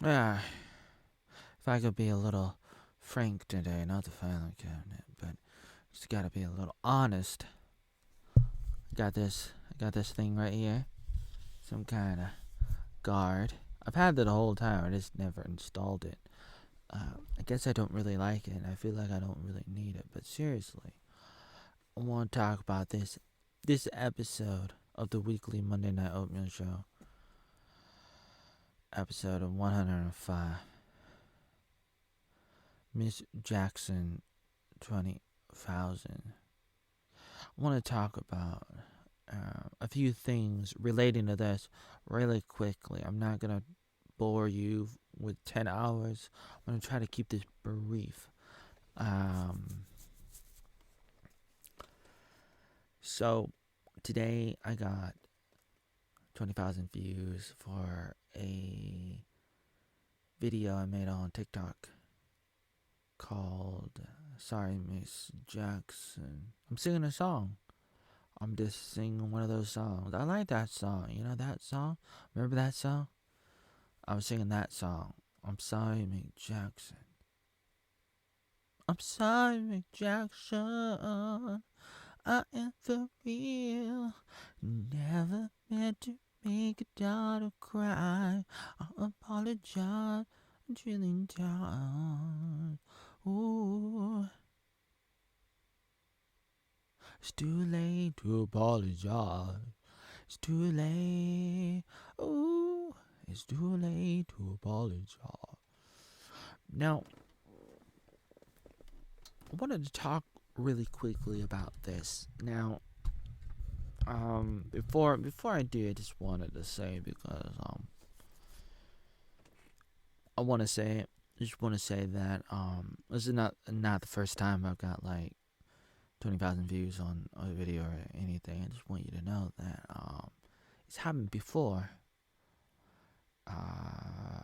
Ah, if I could be a little frank today, not the filing cabinet, but just gotta be a little honest. I got this thing right here. Some kind of guard. I've had it the whole time. I just never installed it. I guess I don't really like it. I feel like I don't really need it. But seriously, I want to talk about this episode of the weekly Monday Night Oatmeal Show. Episode of 105. Miss Jackson 20,000. I want to talk about a few things relating to this really quickly. I'm not going to bore you with 10 hours. I'm going to try to keep this brief. So, today I got 20,000 views for a video I made on TikTok called Sorry Miss Jackson. I'm singing a song. I'm just singing one of those songs. I like that song. You know that song? Remember that song? I was singing that song. I'm sorry, Mick Jackson. I'm sorry, Mick Jackson. I am for real. Never meant to make a daughter cry. I apologize. I'm drilling down. Ooh. It's too late to apologize. It's too late. Ooh. It's too late to apologize. Now, I wanted to talk really quickly about this. Now, before I do, I just wanted to say because I want to say that this is not the first time I've got like 20,000 views on a video or anything. I just want you to know that it's happened before.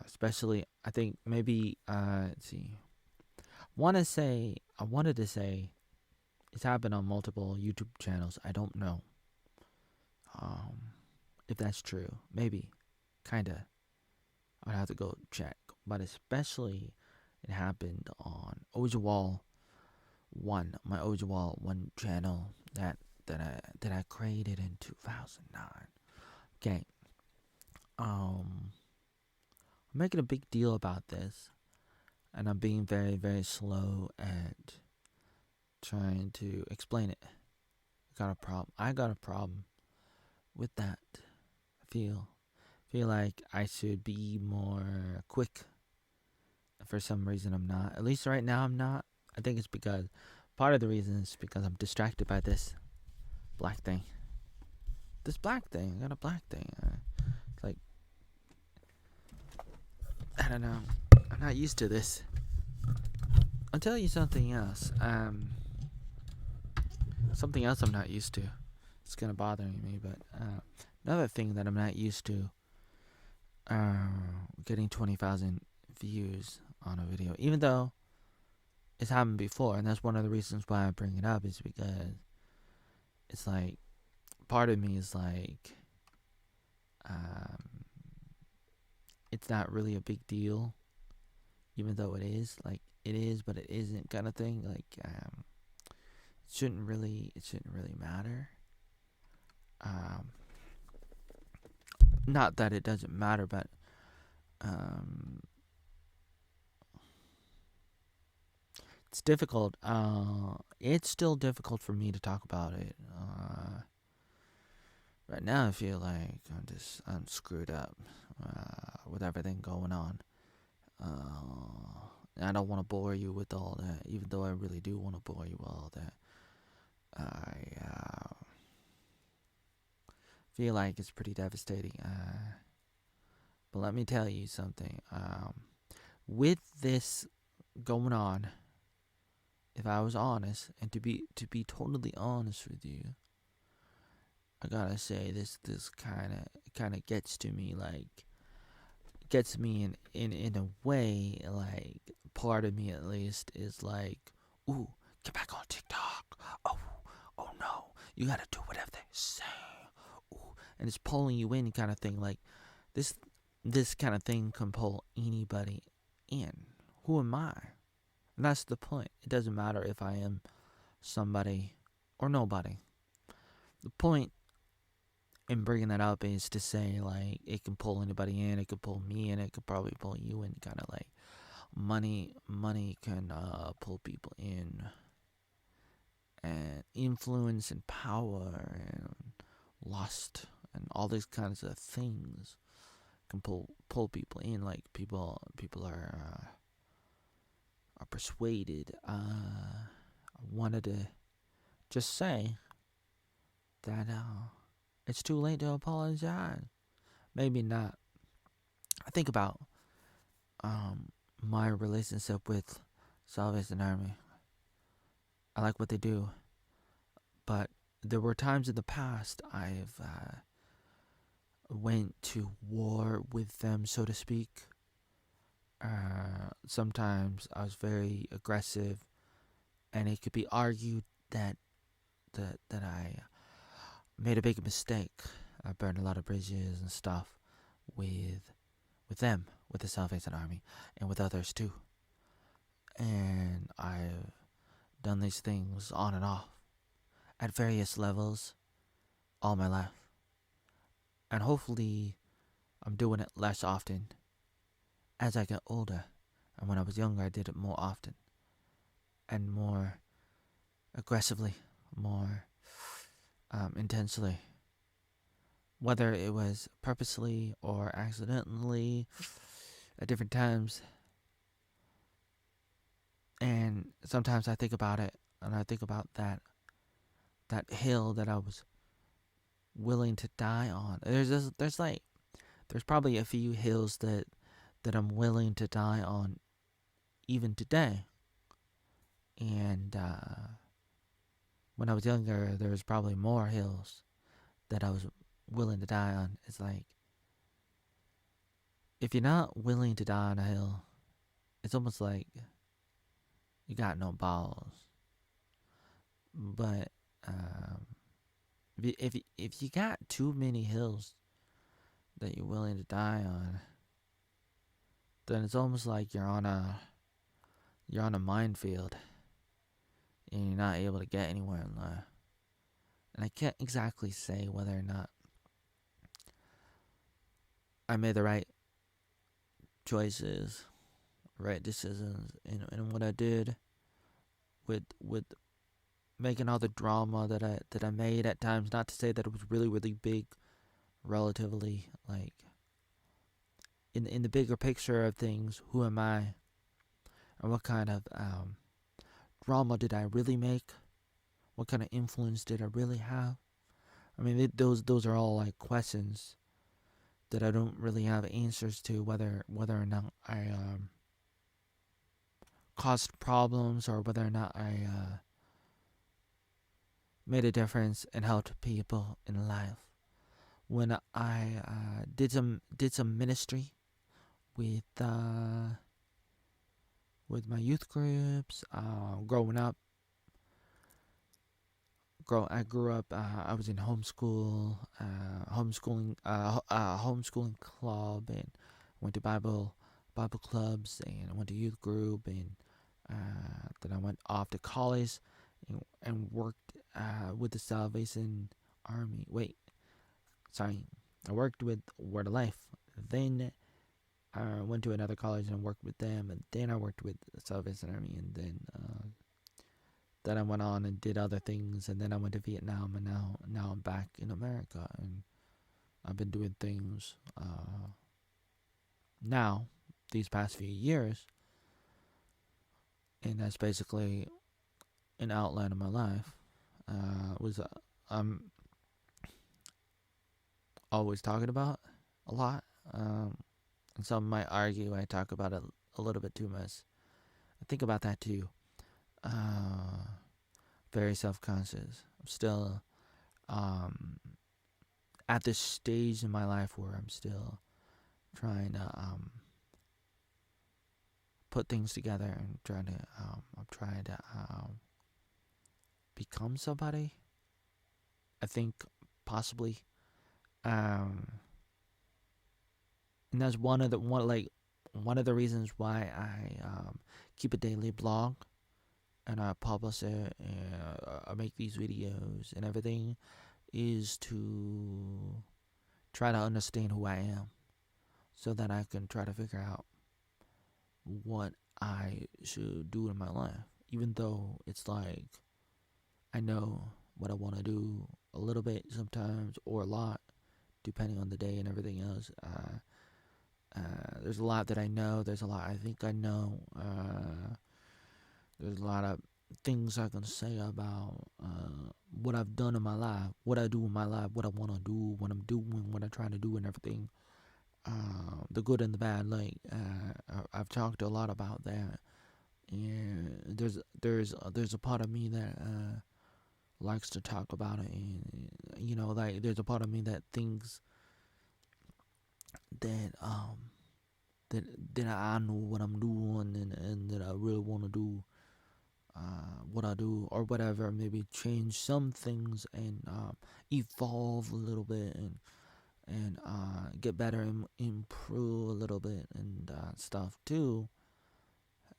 Especially, I think maybe let's see. I wanted to say it's happened on multiple YouTube channels. I don't know if that's true. Maybe, kinda. I'd have to go check. But especially, it happened on OJAWALL 1, my OJAWALL 1 channel that I created in 2009. Okay. I'm making a big deal about this, and I'm being very, very slow at trying to explain it. I got a problem with that. I feel like I should be more quick. For some reason, I'm not. At least right now, I'm not. I think it's because part of the reason is because I'm distracted by this black thing. This black thing. I got a black thing. It's like, I don't know. I'm not used to this. I'll tell you something else. Something else I'm not used to. It's kind of bothering me, but another thing that I'm not used to, getting 20,000 views on a video, even though it's happened before, and that's one of the reasons why I bring it up, is because it's like, part of me is like, it's not really a big deal, even though it is. Like, it is, but it isn't, kind of thing. Like, it shouldn't really matter. Not that it doesn't matter, but it's difficult. It's still difficult for me to talk about it. Right now, I feel like I'm screwed up with everything going on. I don't want to bore you with all that, even though I really do want to bore you with all that. I feel like it's pretty devastating. But let me tell you something. With this going on, if I was honest, and to be totally honest with you, I gotta say this kind of gets to me, like, gets me in a way, like, part of me at least is like, ooh, get back on TikTok. Oh no, you gotta do whatever they say. Ooh, and it's pulling you in, kind of thing. Like, this this kind of thing can pull anybody in. Who am I? And that's the point. It doesn't matter if I am somebody or nobody. The point in bringing that up is to say, like, it can pull anybody in. It could pull me in. It could probably pull you in. Kind of like money can pull people in, and influence and power and lust and all these kinds of things can pull people in. Like people are persuaded. I wanted to just say that it's too late to apologize. Maybe not. I think about my relationship with Salvation Army. I like what they do, but there were times in the past I've went to war with them, so to speak. Sometimes I was very aggressive, and it could be argued that I made a big mistake. I burned a lot of bridges and stuff with them, with the Salvation Army, and with others too. And I've done these things on and off at various levels all my life. And hopefully I'm doing it less often as I get older. And when I was younger, I did it more often and more aggressively, more intensely. Whether it was purposely or accidentally at different times. And sometimes I think about it, and I think about that hill that I was willing to die on. There's probably a few hills that I'm willing to die on even today. And when I was younger, there was probably more hills that I was willing to die on. It's like, if you're not willing to die on a hill, it's almost like you got no balls. But if you got too many hills that you're willing to die on, then it's almost like you're on a minefield and you're not able to get anywhere in life. And I can't exactly say whether or not I made the right choices, right decisions in what I did with making all the drama that I made at times. Not to say that it was really, really big, relatively, like in the bigger picture of things. Who am I, and what kind of drama did I really make? What kind of influence did I really have? I mean, those are all like questions that I don't really have answers to. Whether or not I caused problems, or whether or not I made a difference and helped people in life. When I did some ministry with my youth groups, growing up. I grew up. I was in homeschooling club, and went to Bible clubs, and I went to youth group, and then I went off to college and worked with the Salvation Army. I worked with Word of Life. Then I went to another college and worked with them, and then I worked with the Salvation Army, and then I went on and did other things, and then I went to Vietnam, and now I'm back in America, and I've been doing things now these past few years, and that's basically an outline of my life. I'm always talking about a lot, and some might argue I talk about it a little bit too much. I think about that too. Very self-conscious. I'm still at this stage in my life where I'm still trying to put things together, and I'm trying to become somebody. I think possibly And that's one of the reasons why I keep a daily blog and I publish it and I make these videos and everything is to try to understand who I am so that I can try to figure out what I should do in my life. Even though it's like I know what I want to do a little bit sometimes or a lot, depending on the day and everything else. There's a lot that I know. There's a lot I think I know. There's a lot of things I can say about what I've done in my life, what I do in my life, what I want to do, what I'm doing, what I'm trying to do, and everything. The good and the bad. I've talked a lot about that, and there's a part of me that likes to talk about it, and there's a part of me that thinks that that that I know what I'm doing, and that I really want to do what I do or whatever. Maybe change some things and evolve a little bit and get better and improve a little bit and stuff too.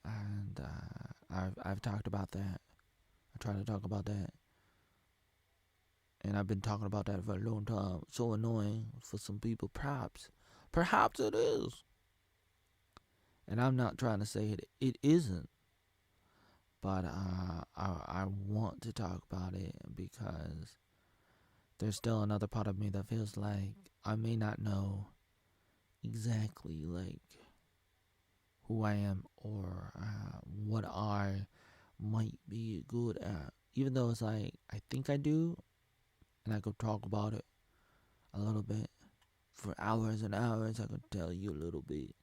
And I've talked about that. I try to talk about that, and I've been talking about that for a long time. So annoying for some people, perhaps it is. And I'm not trying to say it isn't, but I want to talk about it because there's still another part of me that feels like I may not know exactly like who I am or what I might be good at. Even though it's like I think I do, and I could talk about it a little bit for hours and hours. I could tell you a little bit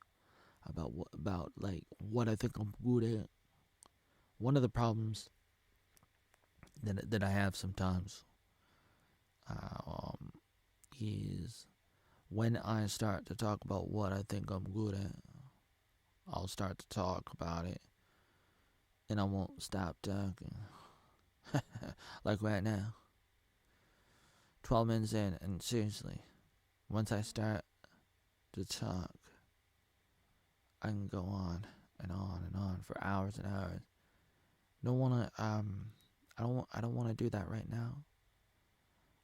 about what I think I'm good at. One of the problems that I have sometimes um, is when I start to talk about what I think I'm good at, I'll start to talk about it, and I won't stop talking. Like right now, 12 minutes in, and seriously, once I start to talk, I can go on and on and on for hours and hours. I don't wanna do that right now.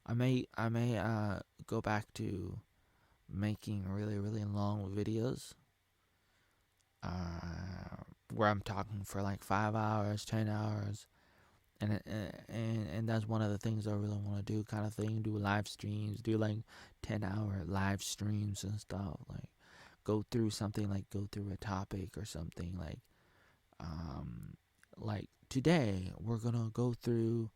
I may go back to making really really long videos, where I'm talking for like 5 hours, 10 hours, and that's one of the things I really want to do, kind of thing. Do live streams, do like 10-hour live streams and stuff. Like go through something, like go through a topic or something. Like today we're gonna go through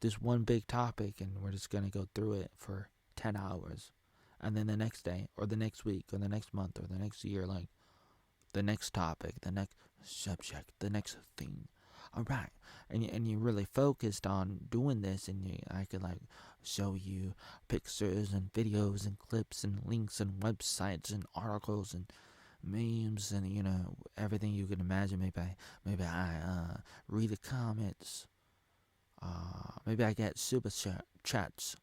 this one big topic, and we're just gonna go through it for 10 hours, and then the next day or the next week or the next month or the next year, like the next topic, the next subject, the next thing. All right, and you're really focused on doing this, and I could like show you pictures and videos and clips and links and websites and articles and memes and everything you can imagine. Maybe I read the comments. Maybe I get super chats,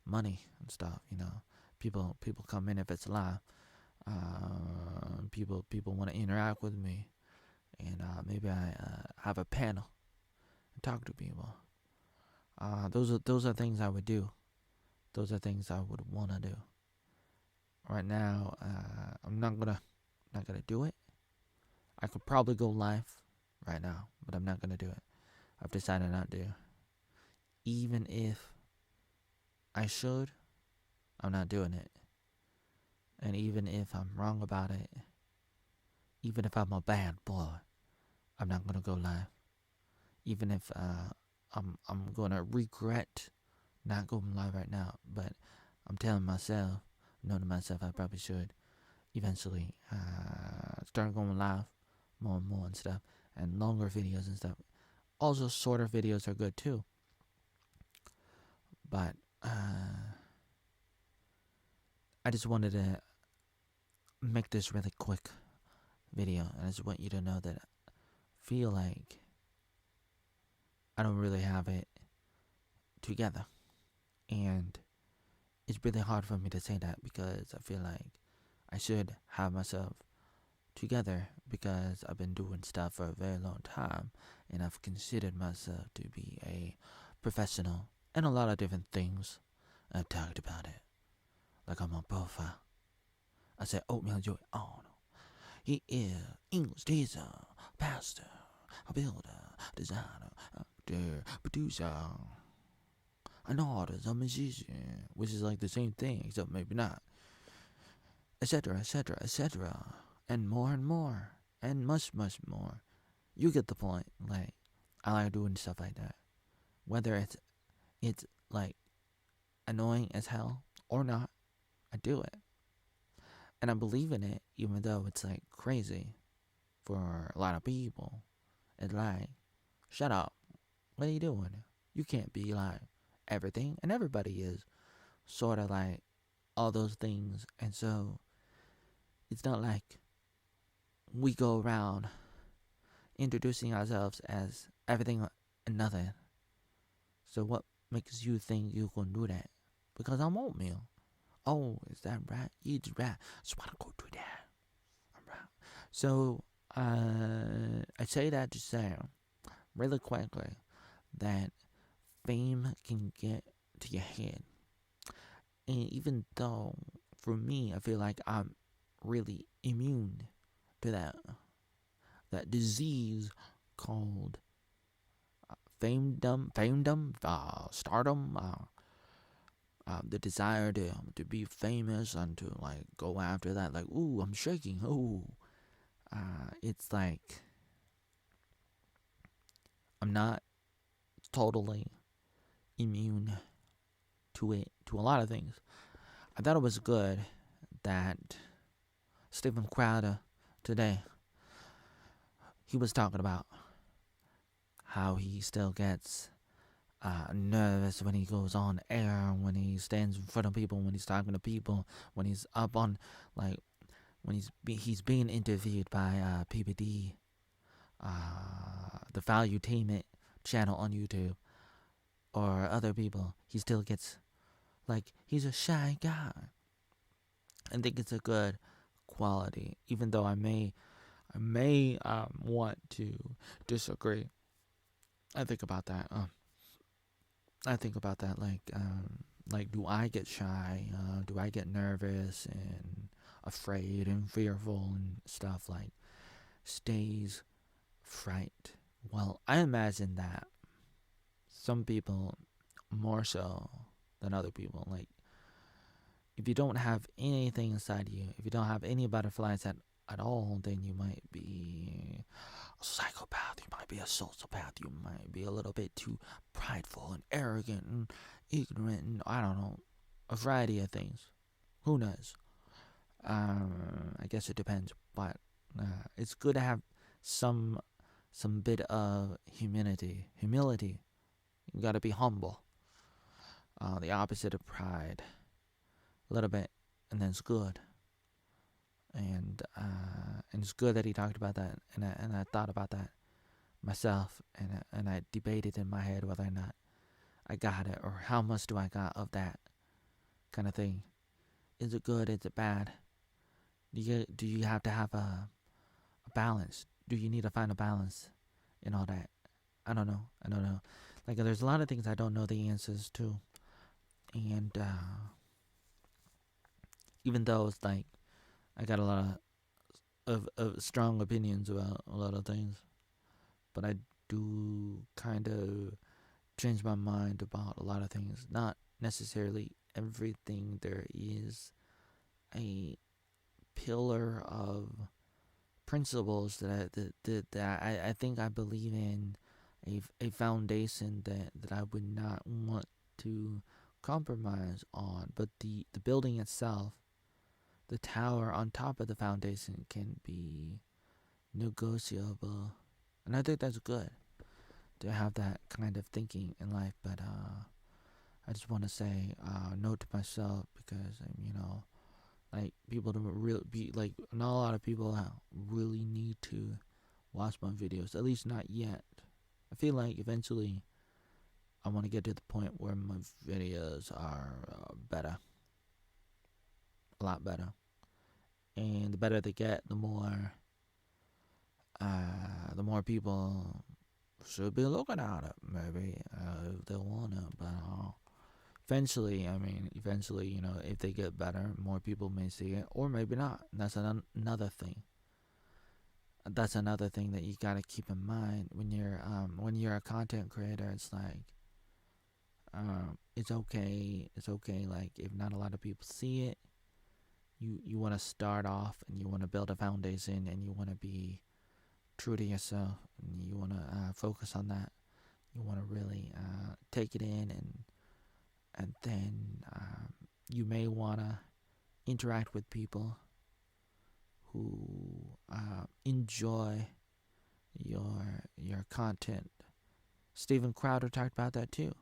money and stuff. People come in if it's live. People want to interact with me, and maybe I have a panel and talk to people. Those are things I would do. Those are things I would want to do. Right now, I'm not gonna do it. I could probably go live right now, but I'm not gonna do it. I've decided not to. Even if I should, I'm not doing it. And even if I'm wrong about it, even if I'm a bad boy, I'm not gonna go live. Even if I'm gonna regret not going live right now, but I'm telling myself, knowing to myself, I probably should eventually start going live more and more and stuff, and longer videos and stuff. Also, shorter videos are good too. But I just wanted to make this really quick video, and I just want you to know that I feel like I don't really have it together, and it's really hard for me to say that because I feel like I should have myself together because I've been doing stuff for a very long time, and I've considered myself to be a professional in a lot of different things. I've talked about it, like on my profile. I said Oatmeal Joy Arnold. He is English teacher, pastor, a builder, designer, actor, producer, an artist, a musician, which is like the same thing, except maybe not, etc., etc., etc., and more, and much, much more. You get the point. Like, I like doing stuff like that, whether it's like annoying as hell or not. I do it, and I believe in it, even though it's like crazy for a lot of people. It's like, shut up. What are you doing? You can't be like everything, and everybody is sort of like all those things, and so it's not like we go around introducing ourselves as everything and nothing. So what makes you think you can do that? Because I'm Oatmeal. Oh, is that right? It's right. So I wanna go do that. All right. So I say that to say really quickly that fame can get to your head, and even though for me I feel like I'm really immune to that disease called stardom, the desire to be famous and to like go after that. Like, ooh, I'm shaking. Ooh, it's like I'm not totally immune to it, to a lot of things. I thought it was good that Stephen Crowder today, he was talking about how he still gets nervous when he goes on air, when he stands in front of people, when he's talking to people, when he's up on, like, when he's being interviewed by PBD, the Valuetainment channel on YouTube, or other people. He still gets, like, he's a shy guy. I think it's a good quality, even though I may want to disagree. I think about that. Like, do I get shy? Do I get nervous and afraid and fearful and stuff, like stage fright? Well, I imagine that some people more so than other people. Like, if you don't have anything inside you, if you don't have any butterflies at all, then you might be a psychopath, you might be a sociopath, you might be a little bit too prideful and arrogant and ignorant, and I don't know, a variety of things. Who knows? I guess it depends, but it's good to have some bit of humility. You gotta be humble. The opposite of pride. A little bit, and then it's good. And it's good that he talked about that, and I thought about that myself, and I debated in my head whether or not I got it, or how much do I got of that kind of thing. Is it good? Is it bad? Do you have to have a balance? Do you need to find a balance in all that? I don't know. Like, there's a lot of things I don't know the answers to, and even though it's like I got a lot of strong opinions about a lot of things, but I do kind of change my mind about a lot of things. Not necessarily everything. There is a pillar of principles that I think I believe in, a foundation that I would not want to compromise on. But the building itself, the tower on top of the foundation, can be negotiable, and I think that's good to have that kind of thinking in life. But I just want to say note to myself, because like, people don't really be like, not a lot of people really need to watch my videos, at least not yet. I feel like eventually I want to get to the point where my videos are better, a lot better, and the better they get, the more people should be looking at it. Maybe if they wanna, but eventually, if they get better, more people may see it, or maybe not. That's another thing. That's another thing that you gotta keep in mind when you're a content creator. It's like, it's okay. It's okay. Like, if not a lot of people see it, you want to start off and you want to build a foundation and you want to be true to yourself and you want to focus on that. You want to really take it in, and then you may want to interact with people who enjoy your content. Steven Crowder talked about that too,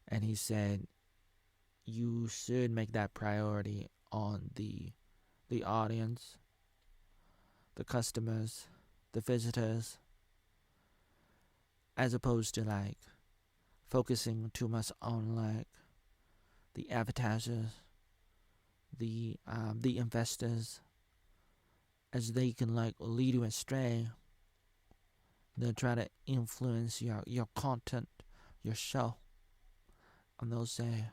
and he said you should make that priority on the audience, the customers, the visitors, as opposed to like focusing too much on like the advertisers, the investors, as they can like lead you astray. They'll try to influence your content, your show, and they'll say,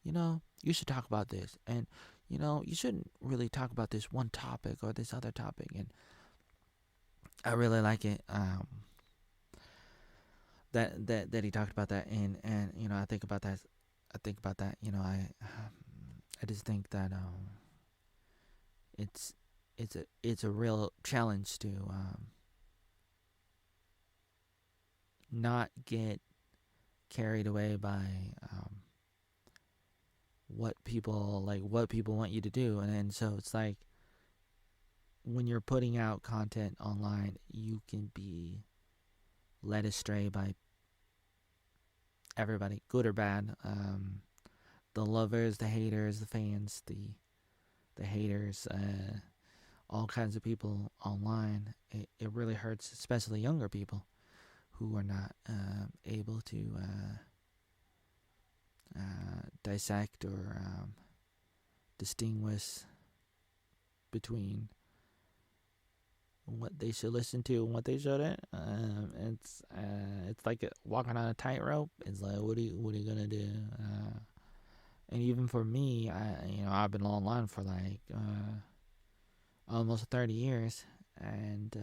you should talk about this, and you shouldn't really talk about this one topic or this other topic. And I really like it. That he talked about that, and I think about that. I just think that it's a real challenge to not get carried away by what people want you to do, and so it's like when you're putting out content online, you can be led astray by everybody, good or bad. The lovers, the haters, the fans, the haters, all kinds of people online. It really hurts, especially younger people who are not able to dissect or distinguish between what they should listen to and what they shouldn't. It's like walking on a tightrope. It's like, what are you gonna do? And even for me, I've been online for like almost 30 years, and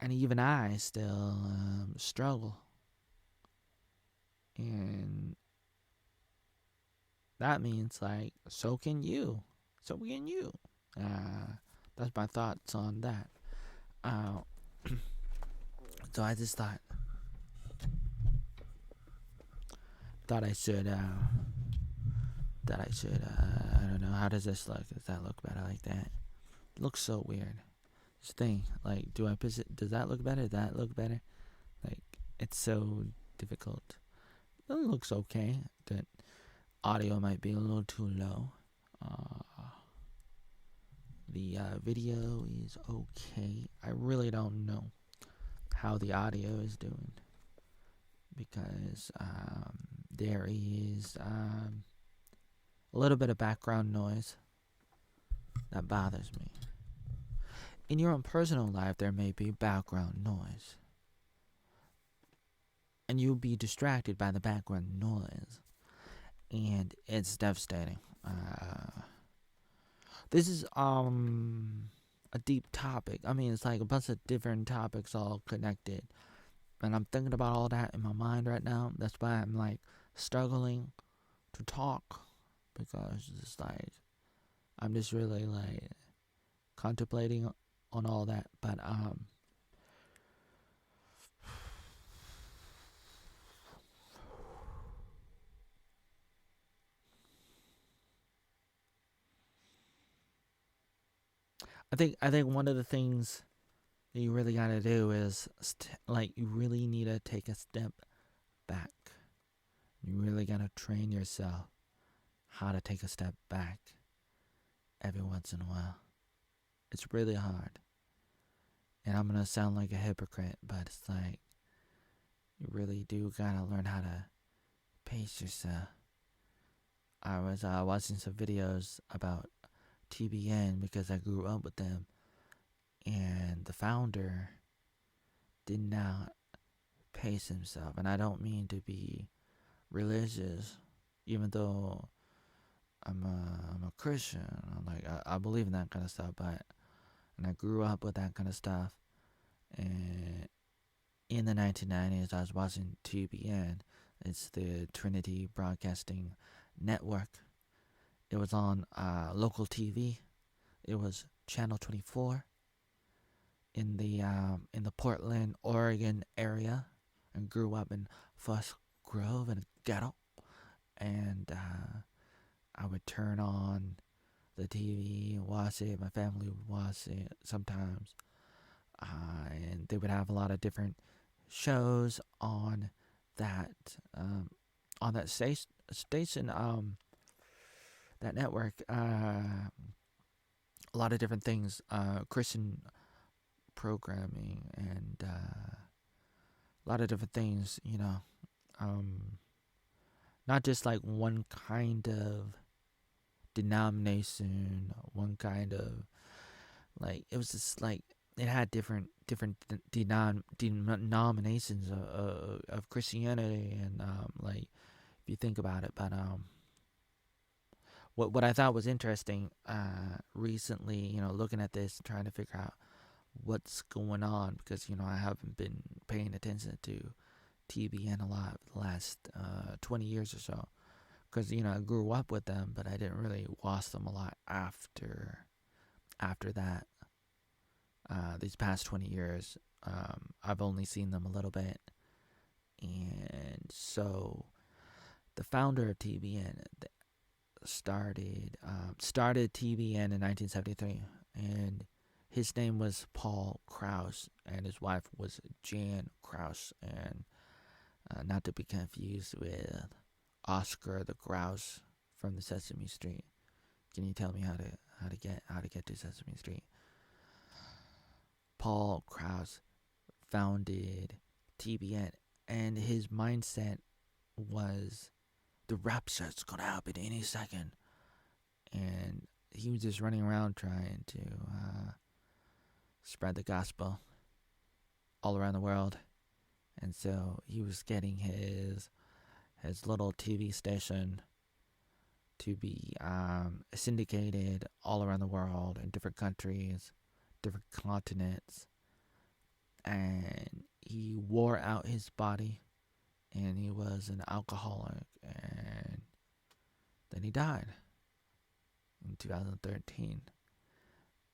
even I still struggle, and that means like so can you. That's my thoughts on that. So I just thought I should I don't know, how does this look? Does that look better like that? It looks so weird. This thing, like, do I push it? Does that look better? Does that look better? Like, it's so difficult. It looks okay. The audio might be a little too low. The video is okay. I really don't know how the audio is doing, because there is a little bit of background noise that bothers me. In your own personal life, there may be background noise, and you'll be distracted by the background noise, and it's devastating. This is a deep topic. I mean, it's like a bunch of different topics all connected, and I'm thinking about all that in my mind right now. That's why I'm like struggling to talk, because it's like I'm just really like contemplating on all that. But I think one of the things that you really gotta do is you really need to take a step back. You really gotta train yourself how to take a step back every once in a while. It's really hard, and I'm gonna sound like a hypocrite, but it's like you really do gotta learn how to pace yourself. I was watching some videos about TBN because I grew up with them, and the founder did not pace himself. And I don't mean to be religious, even though I'm a Christian. I believe in that kind of stuff, and I grew up with that kind of stuff. And in the 1990s, I was watching TBN. It's the Trinity Broadcasting Network. It was on local TV. It was Channel 24 in the Portland, Oregon area, and grew up in Fuss Grove and ghetto. And I would turn on the TV and watch it. My family would watch it sometimes, and they would have a lot of different shows on that station, that network. A lot of different things, Christian programming, and a lot of different things. Not just like one kind of denomination, one kind of, like, it was just like it had different denominations of Christianity, and like, if you think about it. But what I thought was interesting recently, looking at this, trying to figure out what's going on, because I haven't been paying attention to TBN a lot the last 20 years or so, because I grew up with them, but I didn't really watch them a lot after that. These past 20 years, I've only seen them a little bit. And so the founder of TBN started TBN in 1973, and his name was Paul Krause, and his wife was Jan Krause, and not to be confused with Oscar the Grouse from the Sesame Street. Can you tell me how to get to Sesame Street? Paul Krause founded TBN, and his mindset was the rapture's gonna happen any second, and he was just running around trying to spread the gospel all around the world. And so he was getting his little TV station to be syndicated all around the world, in different countries, different continents. And he wore out his body, and he was an alcoholic, and then he died in 2013.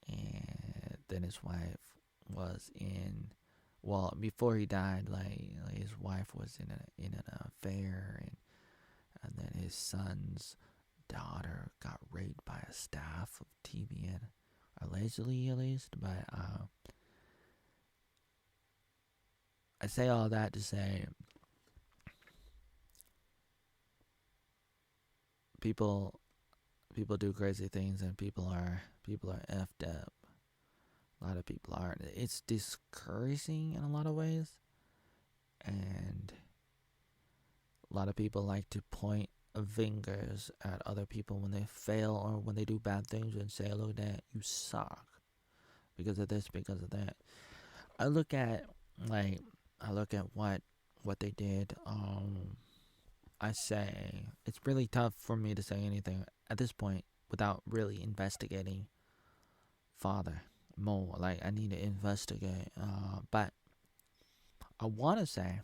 And then his wife was before he died, like his wife was in an affair, and then his son's daughter got raped by a staff of TBN, allegedly, at least. But I say all that to say, people do crazy things, and people are effed up. A lot of people are. It's discouraging in a lot of ways, and a lot of people like to point fingers at other people when they fail or when they do bad things, and say, "Look at that, you suck because of this, because of that." I look at what they did. I say it's really tough for me to say anything at this point without really investigating farther, more. Like, I need to investigate. But I want to say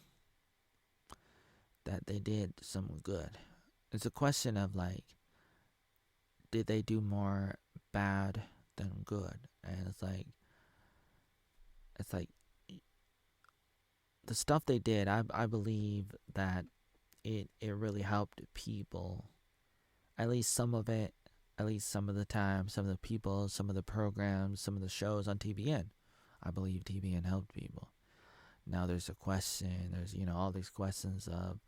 that they did some good. It's a question of, like, did they do more bad than good? And it's like the stuff they did. I believe that it really helped people. At least some of it. At least some of the time, some of the people, some of the programs, some of the shows on TBN. I believe TBN helped people. Now there's a question. There's all these questions of,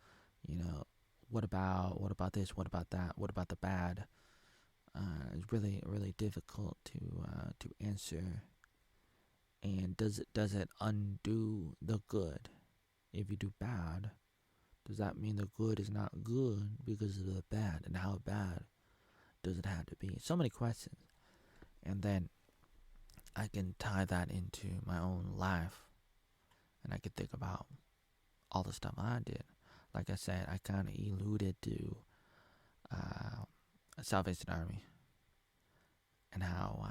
what about this? What about that? What about the bad? It's really, really difficult to answer. And does it undo the good? If you do bad, Does that mean the good is not good because of the bad? And how bad does it have to be? So many questions. And then I can tie that into my own life. And I can think about all the stuff I did. Like I said, I kind of alluded to Salvation Army and how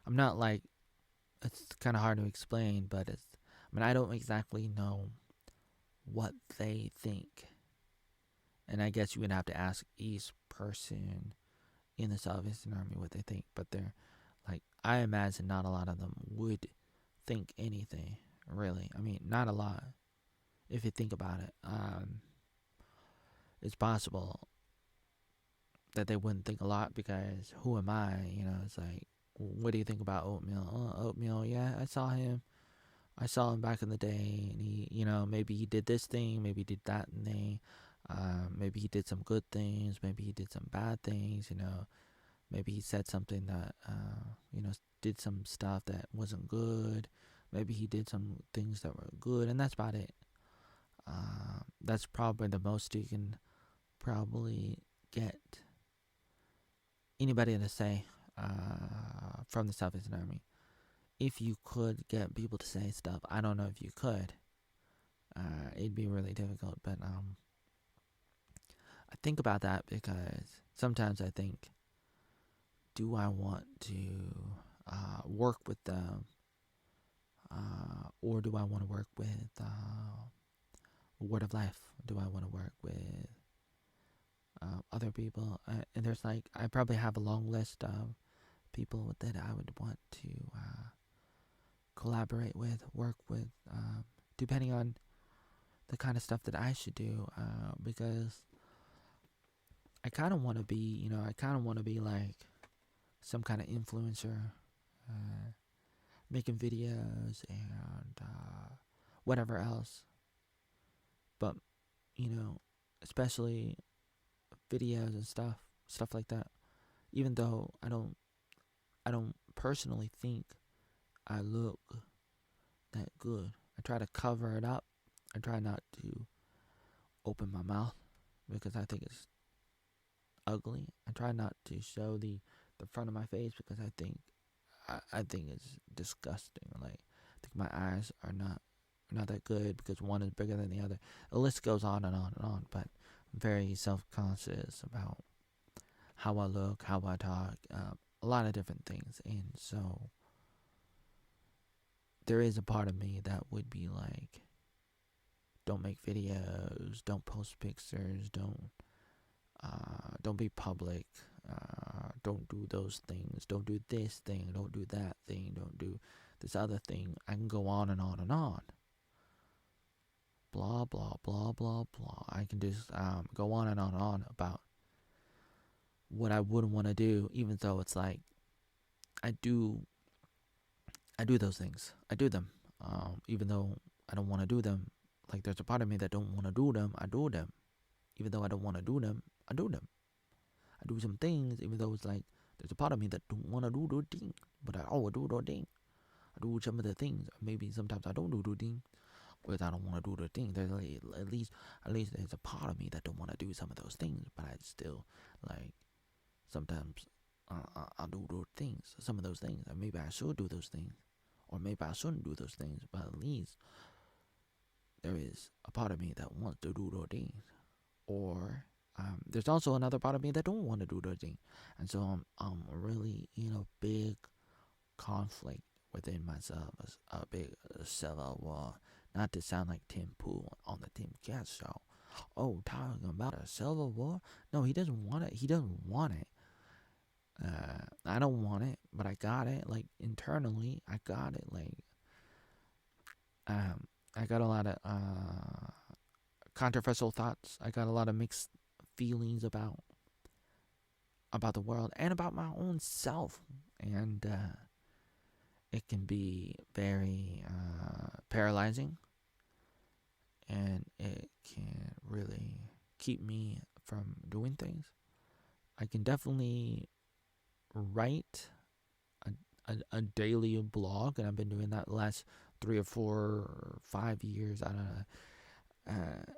I'm not like, it's kind of hard to explain, but I don't exactly know what they think. And I guess you would have to ask each person in the Salvation Army what they think. But they're like, I imagine not a lot of them would think anything, really. I mean, not a lot. If you think about it, it's possible that they wouldn't think a lot, because who am I? It's like, what do you think about Oatmeal? Oatmeal, yeah, I saw him back in the day, and he, maybe he did this thing, maybe he did that thing, maybe he did some good things, maybe he did some bad things, maybe he said something that, did some stuff that wasn't good, maybe he did some things that were good, and that's about it. That's probably the most you can probably get anybody to say from the Salvation Army. If you could get people to say stuff, I don't know if you could. It'd be really difficult, but I think about that because sometimes I think, do I want to work with them, or do I want to work with Word of Life? Do I want to work with other people? And there's like, I probably have a long list of people that I would want to collaborate with, work with, depending on the kind of stuff that I should do, because I kind of want to be, like some kind of influencer, making videos and whatever else. But, especially videos and stuff like that. Even though I don't personally think I look that good. I try to cover it up. I try not to open my mouth because I think it's ugly. I try not to show the front of my face because I think it's disgusting. Like, I think my eyes are not that good because one is bigger than the other. The list goes on and on and on, but I'm very self-conscious about how I look, how I talk, a lot of different things. And so there is a part of me that would be like, don't make videos, don't post pictures, don't be public, don't do those things, don't do this thing, don't do that thing, don't do this other thing. I can go on and on and on. Blah, blah, blah, blah, blah. I can just go on and on about what I wouldn't want to do, even though it's like, I do those things. I do them. Even though I don't want to do them. Like, there's a part of me that don't want to do them. I do them. Even though I don't want to do them, I do them. I do some things, even though it's like, there's a part of me that don't want to do the thing, but I always do the thing. I do some of the things. Maybe sometimes I don't do the thing because I don't want to do the thing. There's like, at least there's a part of me that don't want to do some of those things, but I still, like, sometimes I do those things, some of those things. And maybe I should do those things, or maybe I shouldn't do those things, but at least there is a part of me that wants to do those things. Or there's also another part of me that don't want to do those things. And so I'm really in a big conflict within myself, a big civil war. Not to sound like Tim Pool on the Tim Cat Show. Oh, talking about a civil war? No, he doesn't want it. He doesn't want it. I don't want it, but I got it. Like, internally, I got it. Like, I got a lot of controversial thoughts. I got a lot of mixed feelings about the world and about my own self. And it can be very paralyzing. And it can really keep me from doing things. I can definitely write a daily blog, and I've been doing that the last 3 or 4 or 5 years. I don't know.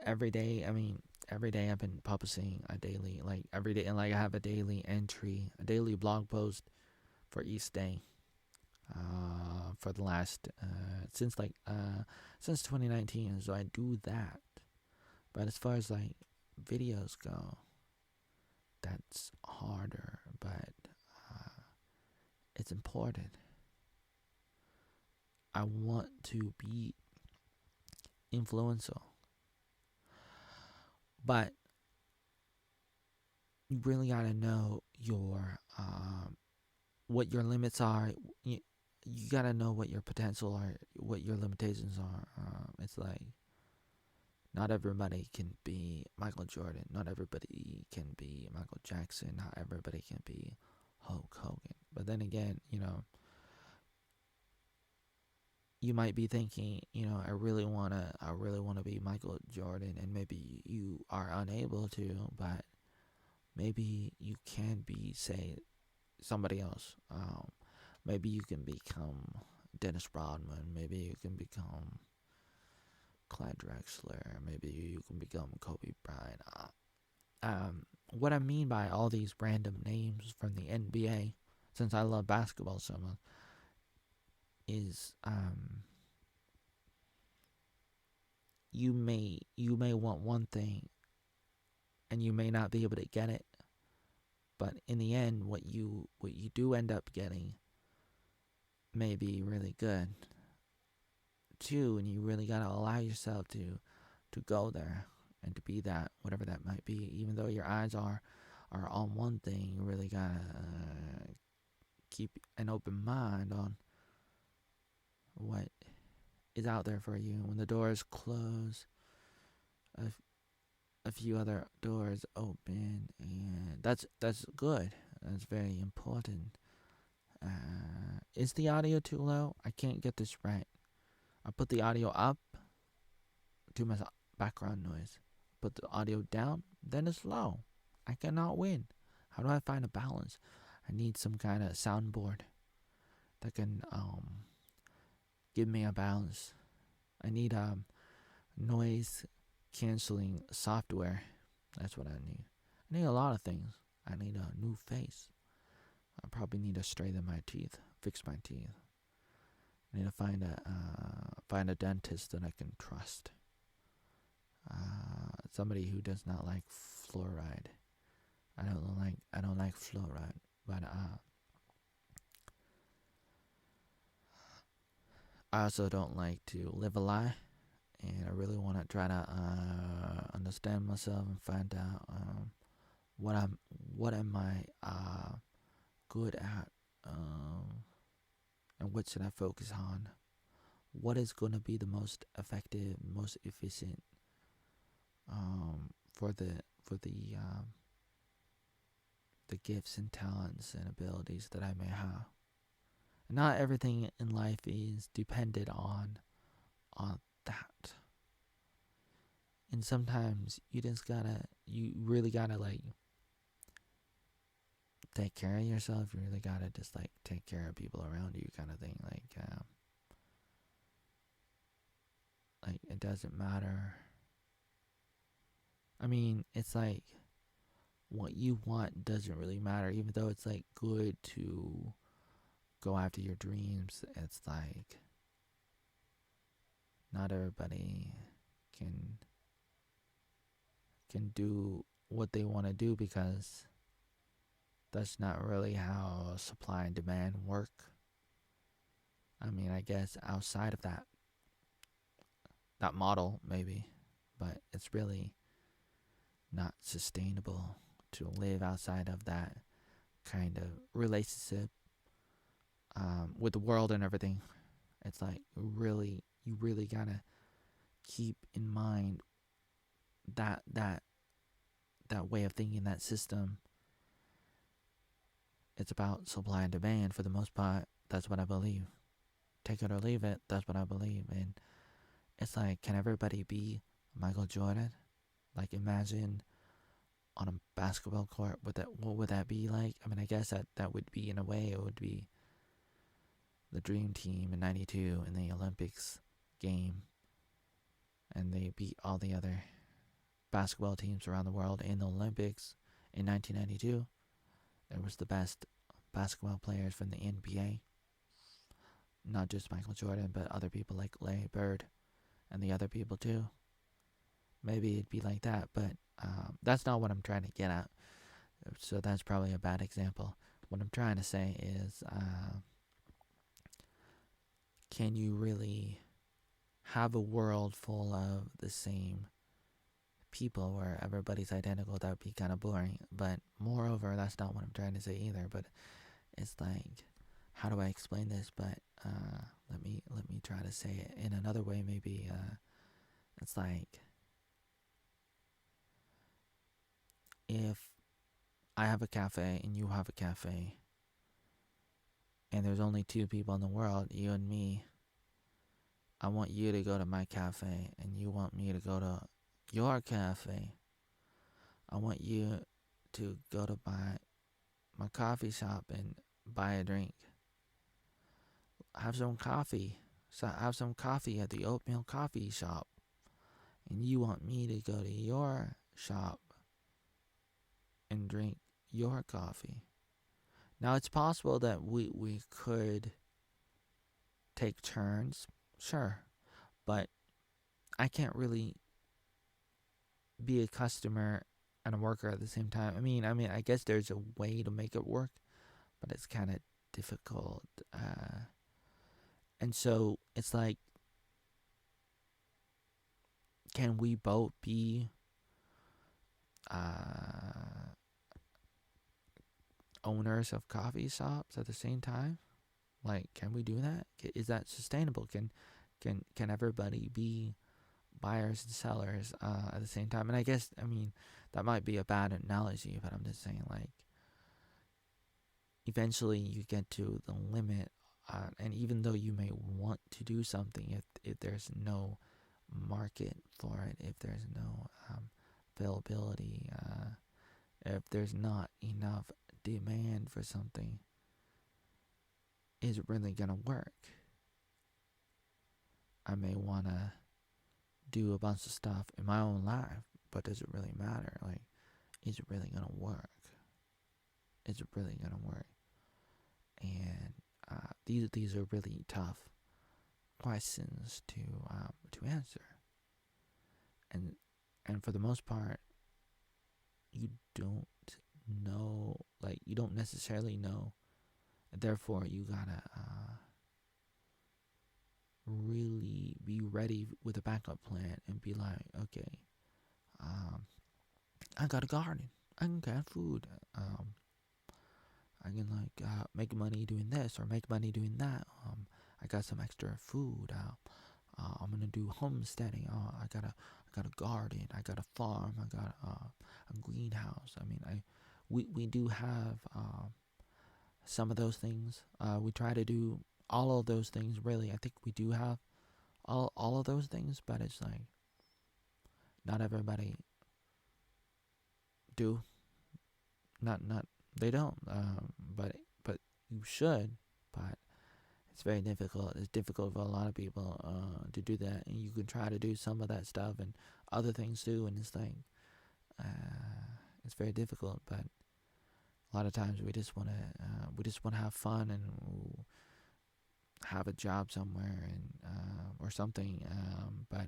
Every day. I mean, every day I've been publishing a daily, like every day, and like I have a daily entry, a daily blog post for each day. For the last since 2019, so I do that. But as far as like videos go, that's harder, but it's important. I want to be influential, but you really gotta know your what your limits are. You gotta know what your potential are, what your limitations are. It's like not everybody can be Michael Jordan. Not everybody can be Michael Jackson. Not everybody can be Hulk Hogan. But then again, you might be thinking, I really wanna be Michael Jordan, and maybe you are unable to, but maybe you can be, say, somebody else. Maybe you can become Dennis Rodman. Maybe you can become Clyde Drexler. Maybe you can become Kobe Bryant. What I mean by all these random names from the NBA, since I love basketball so much, is you may want one thing, and you may not be able to get it, but in the end, what you do end up getting may be really good too, and you really gotta allow yourself to go there and to be that, whatever that might be. Even though your eyes are on one thing, you really gotta keep an open mind on what is out there for you. When the doors close, a few other doors open, and that's good. That's very important. Is the audio too low? I can't get this right. I put the audio up, too much background noise. Put the audio down, then it's low. I cannot win. How do I find a balance? I need some kind of soundboard that can give me a balance. I need noise canceling software. That's what I need. I need a lot of things. I need a new face. I probably need to straighten my teeth, fix my teeth. I need to find a dentist that I can trust. Somebody who does not like fluoride. I don't like fluoride, but I also don't like to live a lie, and I really want to try to understand myself and find out what am I good at, and what should I focus on. What is going to be the most effective, most efficient for the gifts and talents and abilities that I may have. Not everything in life is dependent on that. And sometimes you really gotta like take care of yourself. You really gotta just like take care of people around you, kind of thing. Like it doesn't matter. I mean, it's like what you want doesn't really matter, even though it's like good to go after your dreams. It's like not everybody can do what they want to do, because that's not really how supply and demand work. I mean, I guess outside of that model maybe, but it's really not sustainable to live outside of that kind of relationship with the world and everything. It's like you really gotta keep in mind that way of thinking, that system. It's about supply and demand for the most part. That's what I believe. Take it or leave it. That's what I believe. And it's like, can everybody be Michael Jordan? Like, imagine on a basketball court, what would that be like? I mean, I guess that would be, in a way, it would be the Dream Team in '92 in the Olympics game, and they beat all the other basketball teams around the world in the Olympics in 1992. There was the best basketball players from the NBA, not just Michael Jordan, but other people like Larry Bird and the other people too. Maybe it'd be like that, but that's not what I'm trying to get at. So that's probably a bad example. What I'm trying to say is, can you really have a world full of the same people where everybody's identical? That would be kind of boring. But moreover, that's not what I'm trying to say either. But it's like, how do I explain this? But let me try to say it in another way. Maybe it's like, if I have a cafe and you have a cafe, and there's only two people in the world, you and me, I want you to go to my cafe, and you want me to go to your cafe. I want you to go to my coffee shop and buy a drink. Have some coffee. So have some coffee at the Oatmeal coffee shop. And you want me to go to your shop and drink your coffee. Now, it's possible that we could take turns, sure, but I can't really be a customer and a worker at the same time. I mean, I guess there's a way to make it work, but it's kind of difficult. And so it's like, can we both be owners of coffee shops at the same time? Like, can we do that? Is that sustainable? Can everybody be buyers and sellers at the same time? And I guess, that might be a bad analogy, but I'm just saying, like, eventually you get to the limit, and even though you may want to do something, if there's no market for it, if there's no availability, if there's not enough demand for something, is it really gonna work? I may wanna do a bunch of stuff in my own life, but does it really matter? Like, is it really gonna work? Is it really gonna work? And these are really tough questions to answer. And for the most part, you don't know. Like, you don't necessarily know. Therefore, you gotta really be ready with a backup plan and be like, okay, I got a garden. I can get food. I can make money doing this or make money doing that. I got some extra food. I'm gonna do homesteading. I got a garden. I got a farm. I got a greenhouse. We do have some of those things. We try to do all of those things. Really, I think we do have all of those things, but it's like, not everybody do. Not they don't. But you should. But it's very difficult. It's difficult for a lot of people to do that, and you can try to do some of that stuff and other things too, and it's like, it's very difficult. But a lot of times we just want to have fun and have a job somewhere and or something. But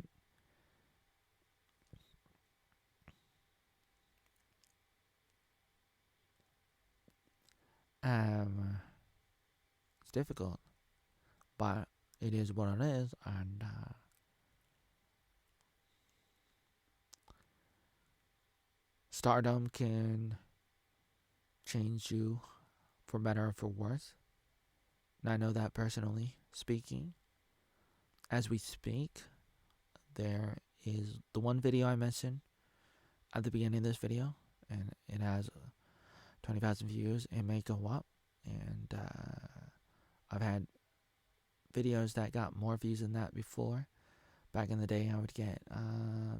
it's difficult. But it is what it is, and stardom can change you for better or for worse. And I know that personally speaking. As we speak, there is the one video I mentioned at the beginning of this video, and it has 20,000 views. It may go up, and I've had videos that got more views than that before. Back in the day, I would get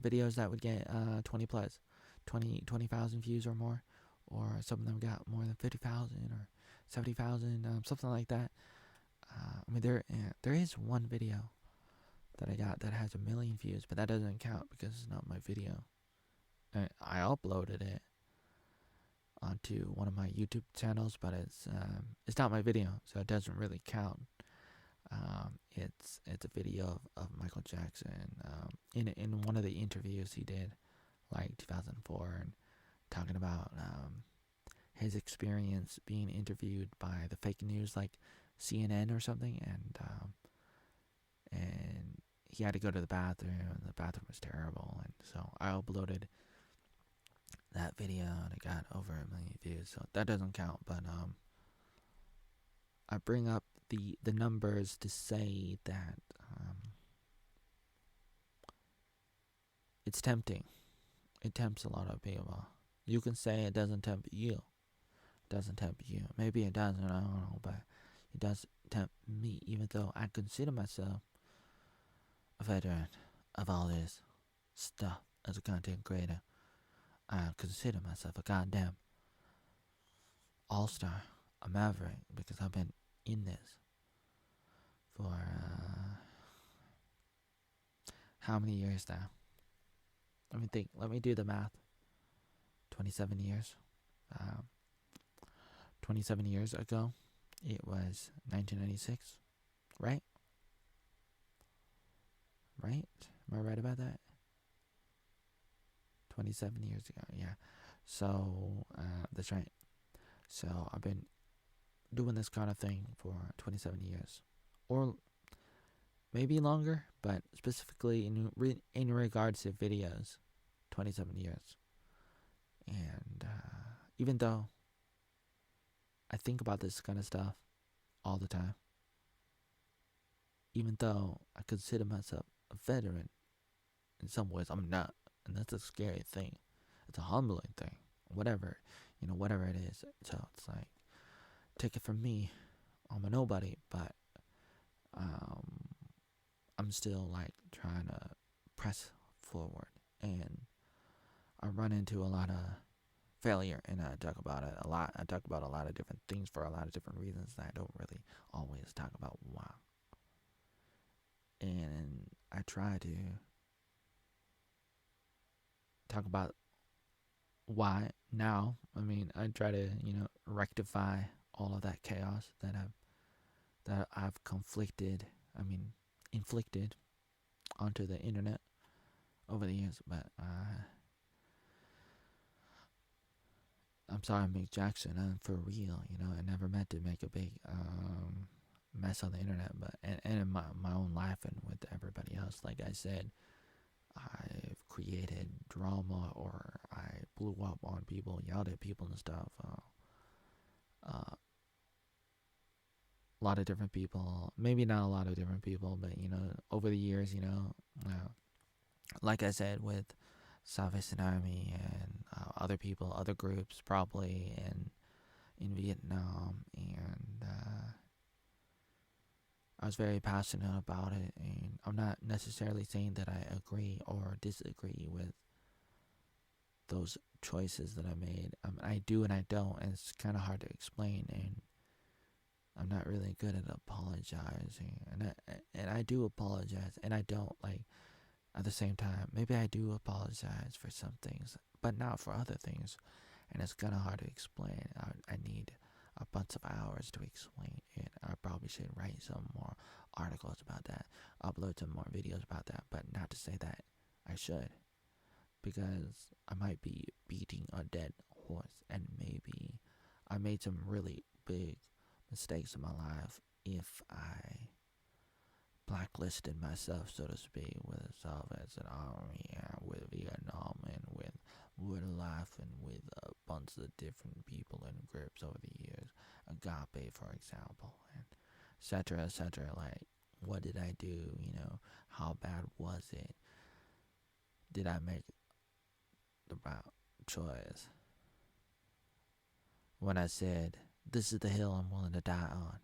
videos that would get 20,000 views or more, or some of them got more than 50,000 or 70,000, something like that. I mean, there is one video that I got that has 1,000,000 views, but that doesn't count because it's not my video. I uploaded it onto one of my YouTube channels, but it's not my video, so it doesn't really count. It's a video of Michael Jackson in one of the interviews he did, like 2004, and talking about his experience being interviewed by the fake news, like CNN or something, and he had to go to the bathroom, and the bathroom was terrible, and so I uploaded that video, and it got over 1,000,000 views, so that doesn't count. But I bring up the numbers to say that it's tempting. It tempts a lot of people. You can say it doesn't tempt you. It doesn't tempt you. Maybe it doesn't, I don't know, but it does tempt me, even though I consider myself a veteran of all this stuff as a content creator. I consider myself a goddamn all-star, a maverick, because I've been in this for how many years now? Let me think. Let me do the math. 27 years. 27 years ago, it was 1996, right? Right? Am I right about that? 27 years ago, yeah. So, that's right. So, I've been doing this kind of thing for 27 years. Or maybe longer, but specifically in regards to videos, 27 years. And even though I think about this kind of stuff all the time, even though I consider myself a veteran, in some ways I'm not. And that's a scary thing. It's a humbling thing. Whatever it is. So it's like, take it from me, I'm a nobody, but I'm still like trying to press forward, and I run into a lot of failure, and I talk about it a lot. I talk about a lot of different things for a lot of different reasons that I don't really always talk about why. And I try to talk about why now. I mean, I try to, rectify all of that chaos that I've inflicted onto the internet over the years. But I'm sorry, Mick Jackson. I'm for real. I never meant to make a big mess on the internet, but and in my own life and with everybody else. Like I said, I've created drama, or I blew up on people, yelled at people and stuff. A lot of different people, maybe not a lot of different people, but over the years, like I said, with Salvation Army and other people, other groups, probably in Vietnam, and I was very passionate about it. And I'm not necessarily saying that I agree or disagree with those choices that I made. I do and I don't, and it's kind of hard to explain. And I'm not really good at apologizing, and I do apologize, and I don't, like, at the same time. Maybe I do apologize for some things, but not for other things, and it's kind of hard to explain. I need a bunch of hours to explain it. I probably should write some more articles about that, upload some more videos about that, but not to say that I should, because I might be beating a dead horse, and maybe I made some really big mistakes in my life if I blacklisted myself, so to speak, with Salvation Army, with Vietnam, and with Word of Life, and with a bunch of different people and groups over the years. Agape, for example, and etc., etc. Like, what did I do? How bad was it? Did I make the right choice when I said, this is the hill I'm willing to die on?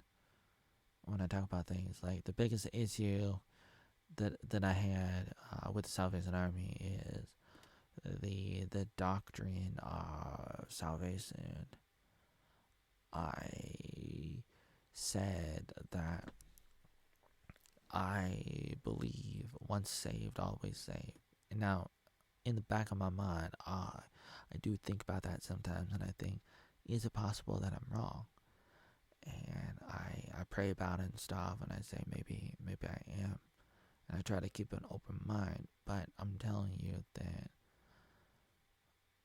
When I talk about things, like, the biggest issue that I had with the Salvation Army is the doctrine of salvation. I said that I believe once saved, always saved. And now, in the back of my mind, I do think about that sometimes, and I think, is it possible that I'm wrong? And I pray about it and stuff, and I say maybe I am, and I try to keep an open mind. But I'm telling you that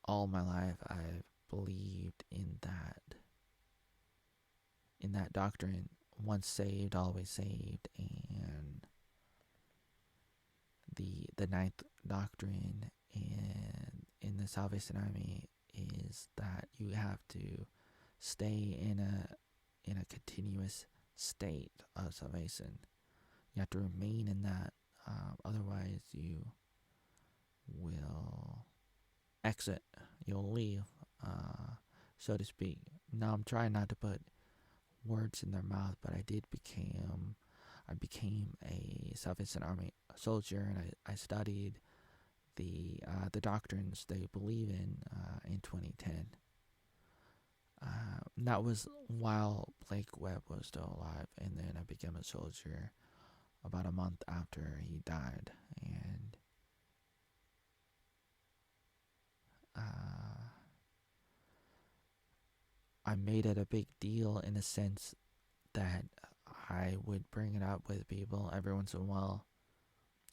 all my life I've believed in that doctrine, once saved, always saved, and the ninth doctrine in the Salvation Army is that you have to stay in a continuous state of salvation. You have to remain in that. Otherwise, you will exit. You'll leave, so to speak. Now, I'm trying not to put words in their mouth, but I became a Salvation Army soldier, and I studied the doctrines they believe in 2010. That was while Blake Webb was still alive, and then I became a soldier about a month after he died, and I made it a big deal in a sense that I would bring it up with people every once in a while,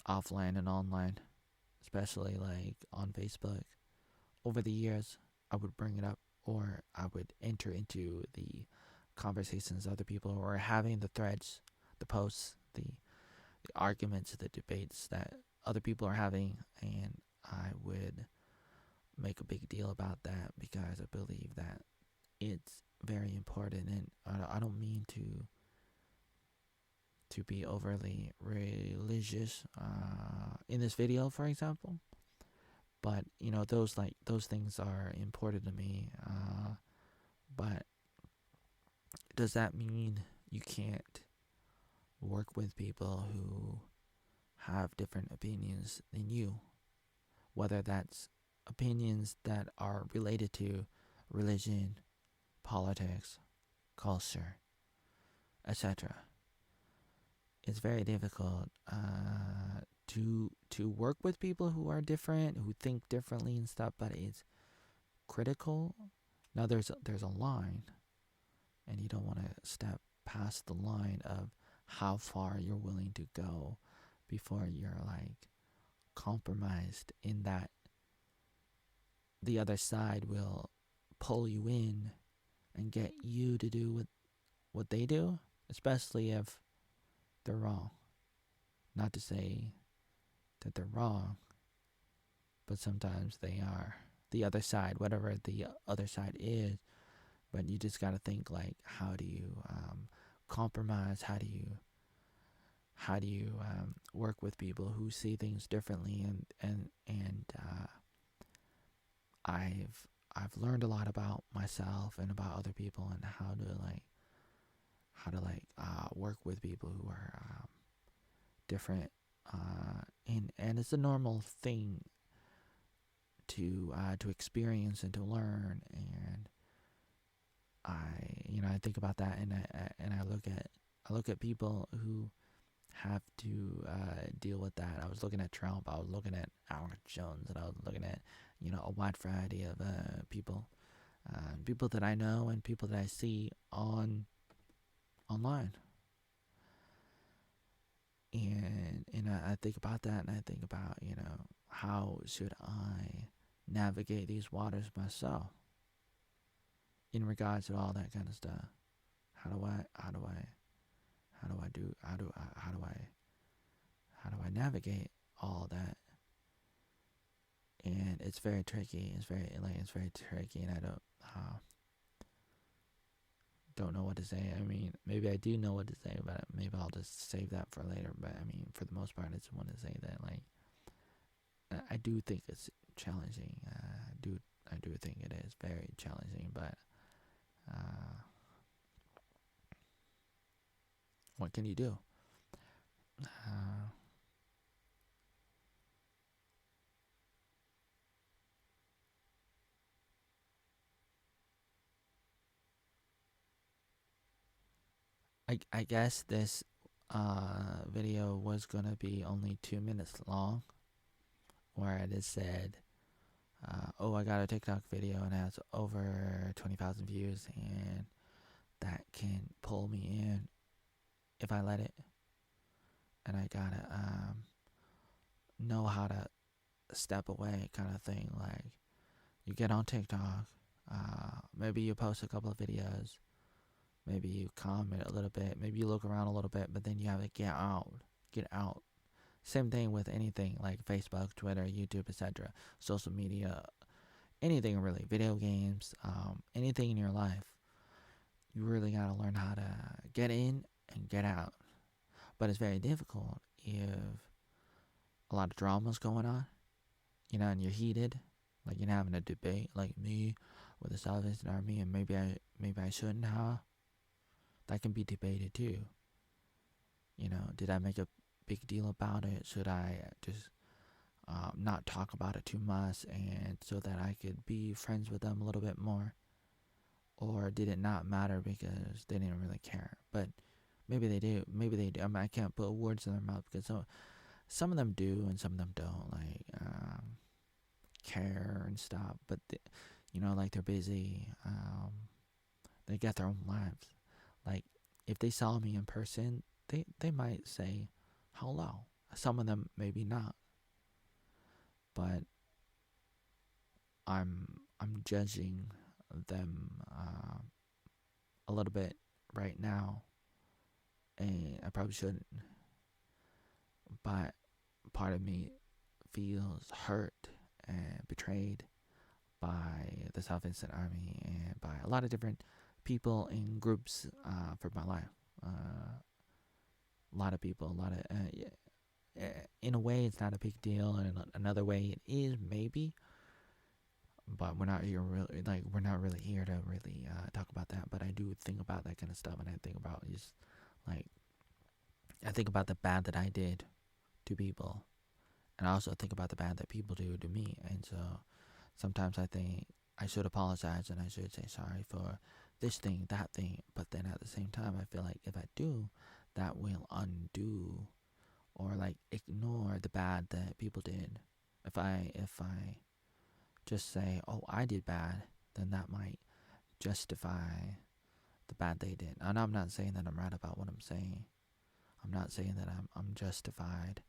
offline and online, especially like on Facebook. Over the years, I would bring it up, or I would enter into the conversations other people were having, the threads, the posts, the arguments, the debates that other people are having, and I would make a big deal about that because I believe that it's very important. And I don't mean to be overly religious in this video, for example, but those things are important to me. But does that mean you can't work with people who have different opinions than you, whether that's opinions that are related to religion, politics, culture, etc.? It's very difficult to work with people who are different, who think differently and stuff, but it's critical. Now there's a line, and you don't want to step past the line of how far you're willing to go before you're like compromised, in that the other side will pull you in and get you to do what they do, especially if they're wrong. Not to say that they're wrong, but sometimes they are. The other side, whatever the other side is, but you just got to think like, how do you compromise? How do you work with people who see things differently? And I've learned a lot about myself and about other people, and how to work with people who are different, and it's a normal thing to experience and to learn. And I think about that, and I look at people who have to deal with that. I was looking at Trump, I was looking at Alex Jones, and I was looking at a wide variety of people that I know and people that I see online. And I think about that, and I think about how should I navigate these waters myself in regards to all that kind of stuff. How do I navigate all that? And it's very tricky. It's very tricky, and I don't know what to say. I mean, maybe I do know what to say, but maybe I'll just save that for later. But I mean, for the most part, I just want to say that I do think it's challenging. I do think it is very challenging, but what can you do? I guess this video was gonna be only 2 minutes long, where it is said, oh, I got a TikTok video and it has over 20,000 views, and that can pull me in if I let it. And I gotta know how to step away, kind of thing. Like, you get on TikTok, maybe you post a couple of videos, maybe you comment a little bit, maybe you look around a little bit, but then you have to get out. Same thing with anything like Facebook, Twitter, YouTube, etc. Social media, anything really, video games, anything in your life. You really gotta learn how to get in and get out. But it's very difficult if a lot of drama's going on, and you're heated, like you're having a debate, like me with the Salvation Army, and maybe I shouldn't have. That can be debated too. Did I make a big deal about it? Should I just not talk about it too much, and so that I could be friends with them a little bit more? Or did it not matter because they didn't really care? But maybe they do. I mean, I can't put words in their mouth, because some of them do and some of them don't, like care and stuff. But like, they're busy. They got their own lives. Like, if they saw me in person, they might say hello. Some of them maybe not. But I'm judging them a little bit right now, and I probably shouldn't. But part of me feels hurt and betrayed by the South Vincent Army and by a lot of different people in groups for my life. A lot of people, in a way it's not a big deal, and in another way it is, maybe. But we're not really here to really talk about that. But I do think about that kind of stuff, and I think about the bad that I did to people, and I also think about the bad that people do to me. And so sometimes I think I should apologize, and I should say sorry for this thing, that thing. But then at the same time, I feel like if I do, that will undo or like ignore the bad that people did. If I just say, oh, I did bad, then that might justify the bad they did. And I'm not saying that I'm right about what I'm saying. I'm not saying that I'm justified,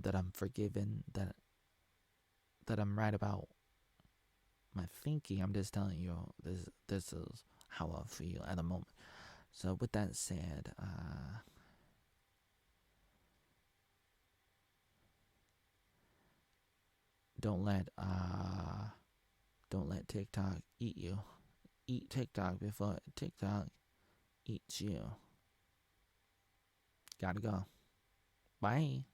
that I'm forgiven, that I'm right about my thinking. I'm just telling you, this is how I feel at the moment. So with that said, don't let TikTok eat you. Eat TikTok before TikTok eats you. Gotta go. Bye.